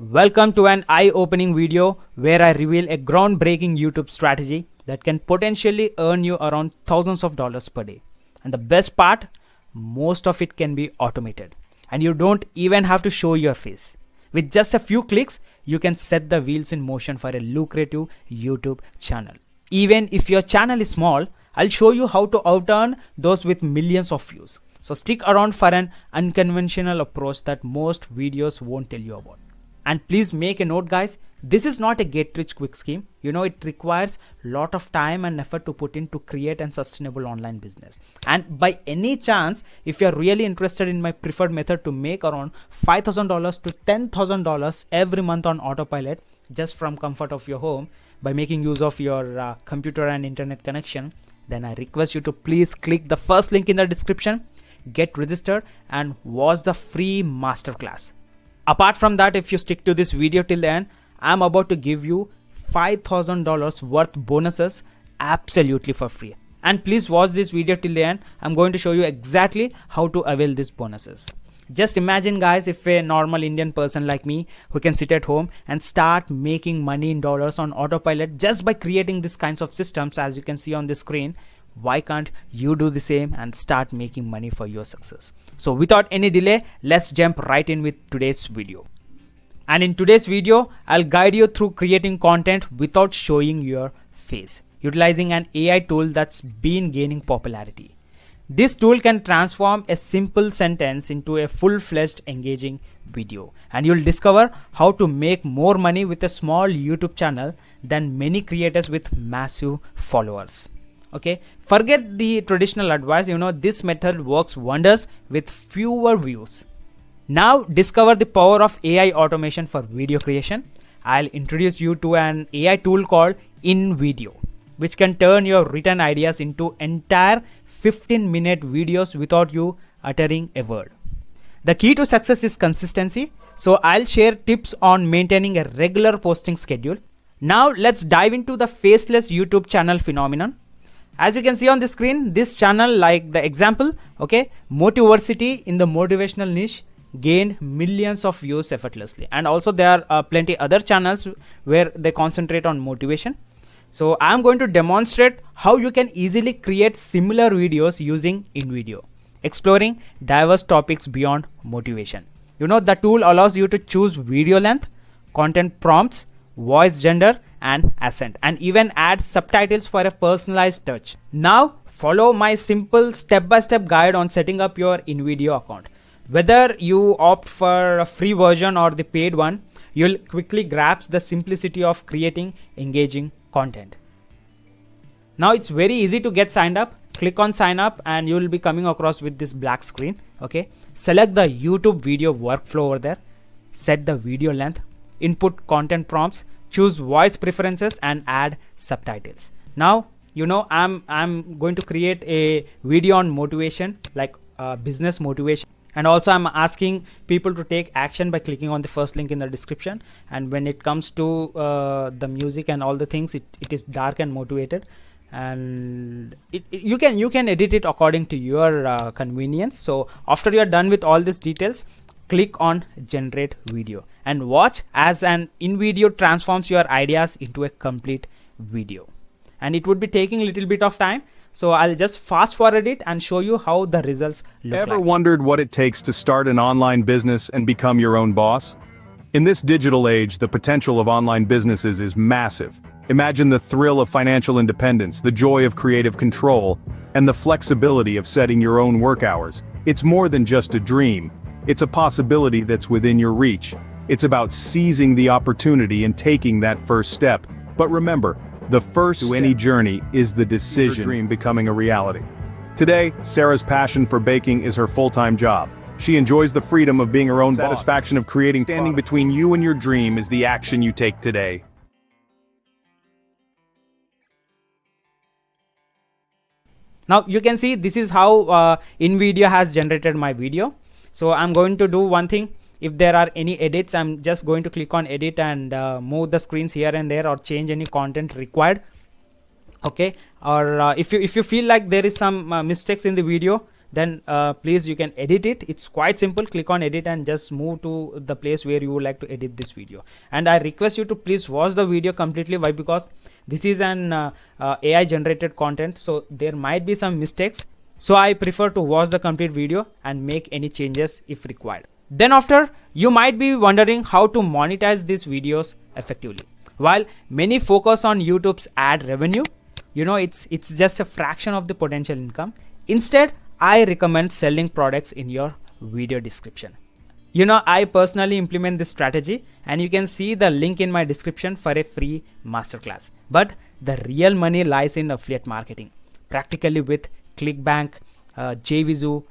Welcome to an eye-opening video where I reveal a groundbreaking YouTube strategy that can potentially earn you around thousands of dollars per day. And the best part, most of it can be automated. And you don't even have to show your face. With just a few clicks, you can set the wheels in motion for a lucrative YouTube channel. Even if your channel is small, I'll show you how to out-earn those with millions of views. So stick around for an unconventional approach that most videos won't tell you about. And please make a note, guys, this is not a get rich quick scheme. It requires a lot of time and effort to put in to create a sustainable online business. And by any chance, if you're really interested in my preferred method to make around $5,000 to $10,000 every month on autopilot, just from comfort of your home by making use of your computer and internet connection, then I request you to please click the first link in the description, get registered and watch the free masterclass. Apart from that, if you stick to this video till the end, I'm about to give you $5,000 worth bonuses absolutely for free. And please watch this video till the end. I'm going to show you exactly how to avail these bonuses. Just imagine, guys, if a normal Indian person like me who can sit at home and start making money in dollars on autopilot just by creating these kinds of systems as you can see on the screen. Why can't you do the same and start making money for your success? So without any delay, let's jump right in with today's video. And in today's video, I'll guide you through creating content without showing your face, utilizing an AI tool that's been gaining popularity. This tool can transform a simple sentence into a full-fledged engaging video, and you'll discover how to make more money with a small YouTube channel than many creators with massive followers. Okay, forget the traditional advice. This method works wonders with fewer views. Now discover the power of AI automation for video creation. I'll introduce you to an AI tool called InVideo, which can turn your written ideas into entire 15-minute videos without you uttering a word. The key to success is consistency. So I'll share tips on maintaining a regular posting schedule. Now let's dive into the faceless YouTube channel phenomenon. As you can see on the screen, this channel, like the example, Motiversity in the motivational niche, gained millions of views effortlessly. And also there are plenty other channels where they concentrate on motivation. So I'm going to demonstrate how you can easily create similar videos using InVideo, exploring diverse topics beyond motivation. The tool allows you to choose video length, content prompts, voice gender and accent, and even add subtitles for a personalized touch. Now follow my simple step-by-step guide on setting up your InVideo account. Whether you opt for a free version or the paid one, you'll quickly grasp the simplicity of creating engaging content. Now it's very easy to get signed up. Click on sign up and you'll be coming across with this black screen. Select the YouTube video workflow over there, set the video length, input content prompts, choose voice preferences and add subtitles. Now I'm going to create a video on motivation, like business motivation, and also I'm asking people to take action by clicking on the first link in the description. And when it comes to the music and all the things, it is dark and motivated, and you can edit it according to your convenience. So after you are done with all these details, click on generate video and watch as an InVideo transforms your ideas into a complete video. And it would be taking a little bit of time, so I'll just fast forward it and show you how the results look like. Ever wondered what it takes to start an online business and become your own boss? In this digital age, the potential of online businesses is massive. Imagine the thrill of financial independence, the joy of creative control, and the flexibility of setting your own work hours. It's more than just a dream. It's a possibility that's within your reach. It's about seizing the opportunity and taking that first step. But remember, the first to any journey is the decision, dream becoming a reality. Today, Sarah's passion for baking is her full-time job. She enjoys the freedom of being her own satisfaction of creating. Standing between you and your dream is the action you take today. Now you can see this is how InVideo has generated my video. So I'm going to do one thing. If there are any edits, I'm just going to click on edit and move the screens here and there or change any content required. Or if you feel like there is some mistakes in the video, then please you can edit it. It's quite simple. Click on edit and just move to the place where you would like to edit this video. And I request you to please watch the video completely. Why? Because this is an AI generated content, so there might be some mistakes. So I prefer to watch the complete video and make any changes if required. Then after, you might be wondering how to monetize these videos effectively. While many focus on YouTube's ad revenue, it's just a fraction of the potential income. Instead, I recommend selling products in your video description. I personally implement this strategy, and you can see the link in my description for a free masterclass. But the real money lies in affiliate marketing, practically with ClickBank, JVZoo,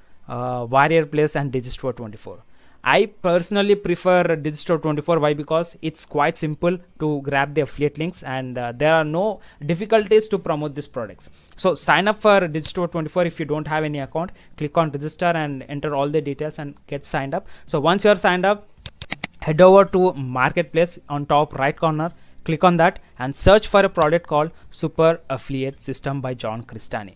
Warrior Place, and Digistore24. I personally prefer Digistore24. Why? Because it's quite simple to grab the affiliate links, and there are no difficulties to promote these products. So sign up for Digistore24 if you don't have any account. Click on register and enter all the details and get signed up. So once you are signed up, head over to Marketplace on top right corner. Click on that and search for a product called Super Affiliate System by John Crestani.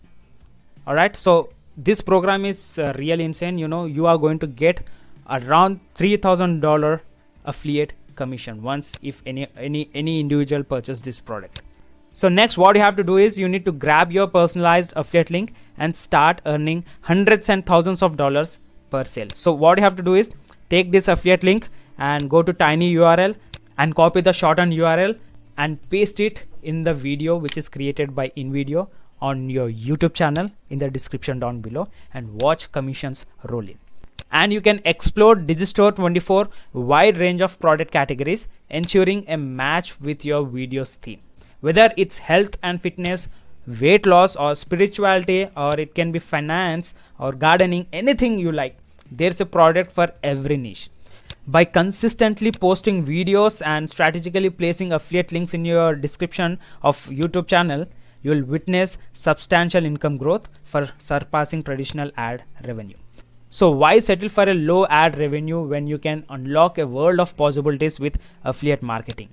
Alright, so this program is really insane. You are going to get around $3,000 affiliate commission once if any individual purchase this product. So next, what you have to do is you need to grab your personalized affiliate link and start earning hundreds and thousands of dollars per sale. So what you have to do is take this affiliate link and go to tinyurl and copy the shortened URL and paste it in the video which is created by InVideo on your YouTube channel in the description down below, and watch commissions roll in. And you can explore Digistore24 wide range of product categories, ensuring a match with your video's theme. Whether it's health and fitness, weight loss, or spirituality, or it can be finance or gardening, anything you like, there's a product for every niche. By consistently posting videos and strategically placing affiliate links in your description of YouTube channel, you will witness substantial income growth for surpassing traditional ad revenue. So why settle for a low ad revenue when you can unlock a world of possibilities with affiliate marketing?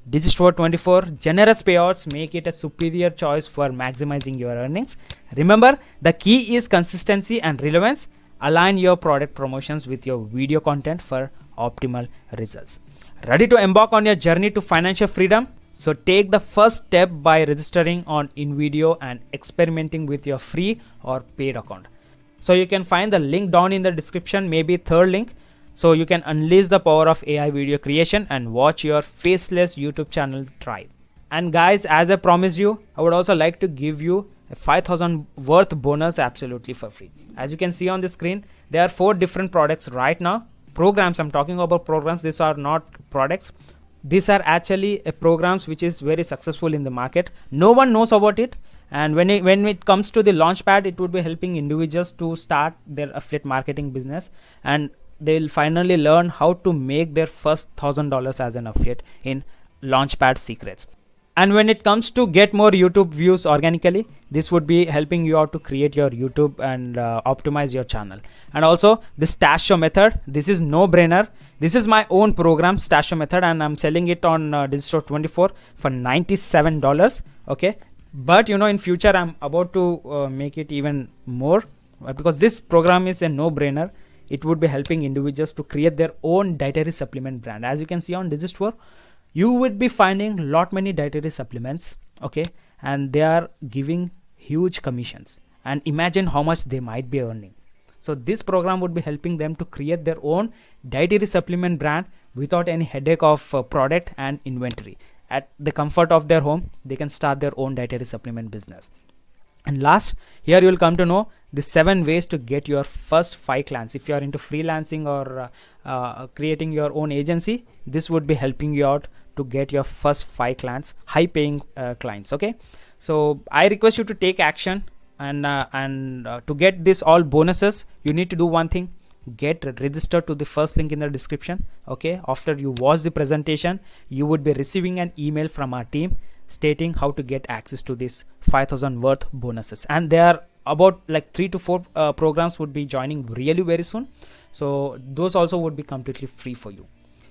Digistore24 generous payouts make it a superior choice for maximizing your earnings. Remember, the key is consistency and relevance. Align your product promotions with your video content for optimal results. Ready to embark on your journey to financial freedom? So take the first step by registering on InVideo and experimenting with your free or paid account. So you can find the link down in the description, maybe third link. So you can unleash the power of AI video creation and watch your faceless YouTube channel thrive. And guys, as I promised you, I would also like to give you a 5,000 worth bonus absolutely for free. As you can see on the screen, there are 4 different products right now. Programs, I'm talking about programs. These are not products. These are actually programs which is very successful in the market. No one knows about it. And when it comes to the Launchpad, it would be helping individuals to start their affiliate marketing business, and they'll finally learn how to make their first $1,000 as an affiliate in Launchpad Secrets. And when it comes to get more YouTube views organically, this would be helping you out to create your YouTube and optimize your channel. And also the Stash Show method, this is no brainer. This is my own program, Stash Show method, and I'm selling it on Digistore24 for $97. Okay. But in future I'm about to make it even more, because this program is a no-brainer. It would be helping individuals to create their own dietary supplement brand. As you can see on Digistore, you would be finding lot many dietary supplements, okay, and they are giving huge commissions, and imagine how much they might be earning. So this program would be helping them to create their own dietary supplement brand without any headache of product and inventory. At the comfort of their home, they can start their own dietary supplement business. And last, here you will come to know the 7 ways to get your first 5 clients. If you are into freelancing or creating your own agency, this would be helping you out to get your first 5 clients, high paying clients. Okay, so I request you to take action, and to get this all bonuses, you need to do one thing: get registered to the first link in the description. Okay, after you watch the presentation, you would be receiving an email from our team stating how to get access to this 5,000 worth bonuses, and there are about like 3 to 4 programs would be joining really very soon. So those also would be completely free for you.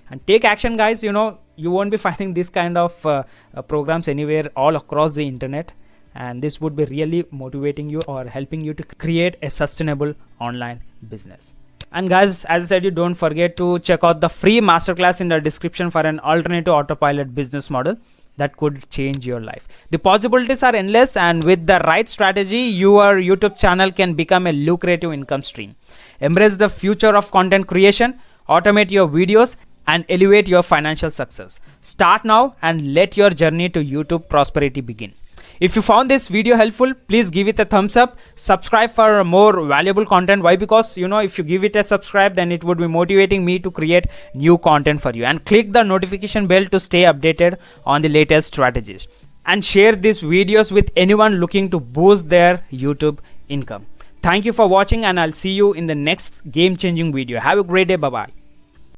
And take action, guys. You won't be finding this kind of programs anywhere all across the internet. and this would be really motivating you or helping you to create a sustainable online business. And guys, as I said, you don't forget to check out the free masterclass in the description for an alternative autopilot business model that could change your life. The possibilities are endless, and with the right strategy, your YouTube channel can become a lucrative income stream. Embrace the future of content creation, automate your videos, and elevate your financial success. Start now and let your journey to YouTube prosperity begin. If you found this video helpful, please give it a thumbs up. Subscribe for more valuable content. Why? Because if you give it a subscribe, then it would be motivating me to create new content for you. And click the notification bell to stay updated on the latest strategies. And share these videos with anyone looking to boost their YouTube income. Thank you for watching, and I'll see you in the next game-changing video. Have a great day. Bye-bye.